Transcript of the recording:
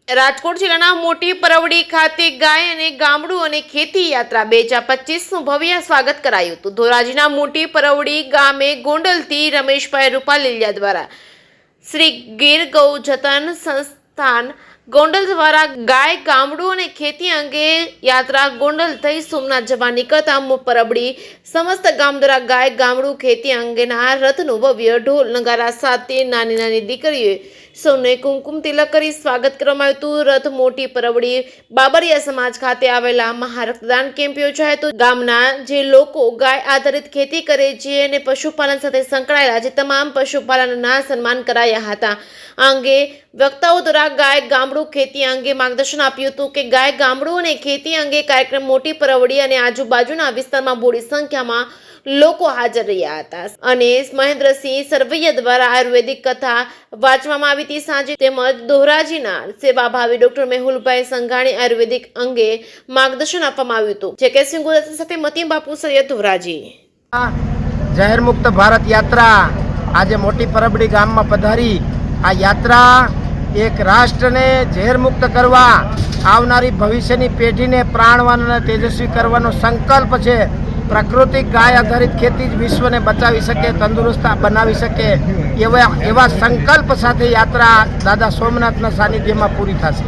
રાજકોટ જિલ્લાના મોટી પરવડી ખાતે ગાય અને ગામડું અને ખેતી યાત્રા 2025નું ભવ્ય સ્વાગત કરાયું હતું। ધોરાજીના મોટી પરવડી ગામે ગોંડલથી રમેશભાઈ રૂપાલીલિયા દ્વારા શ્રી ગીર ગૌ જતન સંસ્થાન ગોંડલ દ્વારા ગાય ગામડું અને ખેતી અંગે યાત્રા ગોંડલ થઈ સોમનાથ જવા નીકળતા પરબડી સમસ્ત ગામ દ્વારા ગાય ગામડું ખેતી અંગેના રથનું ભવ્ય ઢોલ નગારા સાથે નાની નાની દીકરીઓએ સૌને કુમકુમ તિલક કરી સ્વાગત કરવામાં આવ્યું હતું। રથ મોટી પરબડી બાબરિયા સમાજ ખાતે આવેલા મહારક્તદાન કેમ્પ યોજાયો હતો। ગામના જે લોકો ગાય આધારિત ખેતી કરે છે અને પશુપાલન સાથે સંકળાયેલા છે તમામ પશુપાલનના સન્માન કરાયા હતા। આ અંગે વક્તાઓ દ્વારા ગાય ગામડું ખેતી અંગે માર્ગદર્શન આપ્યું હતું કે ગાય ગામડું અને ખેતી અંગે કાર્યક્રમ મોટી પરવડી અને આજુબાજુના વિસ્તારમાં મોટી સંખ્યામાં લોકો હાજર રહ્યા હતા અને મહેન્દ્રસિંહ સરવૈયા દ્વારા આયુર્વેદિક કથા વાંચવામાં આવી હતી સાંજે। તેમજ ધોરાજીના સેવાભાવી ડોક્ટર મેહુલભાઈ સંઘાણી આયુર્વેદિક અંગે માર્ગદર્શન આપવામાં આવ્યું હતું। જે કે સિંહ સાથે મતીમ બાપુ સૈયદ ધોરાજી। જાહેર મુક્ત ભારત યાત્રા આજે મોટી પરબડી ગામમાં પધારી આ યાત્રા એક રાષ્ટ્રને ઝેર મુક્ત કરવા આવનારી ભવિષ્યની પેઢીને પ્રાણવાન અને તેજસ્વી કરવાનો સંકલ્પ છે। પ્રાકૃતિક ગાય આધારિત ખેતી જ વિશ્વને બચાવી શકે, તંદુરસ્ત બનાવી શકે એવા સંકલ્પ સાથે યાત્રા દાદા સોમનાથના સાનિધ્યમાં પૂરી થશે।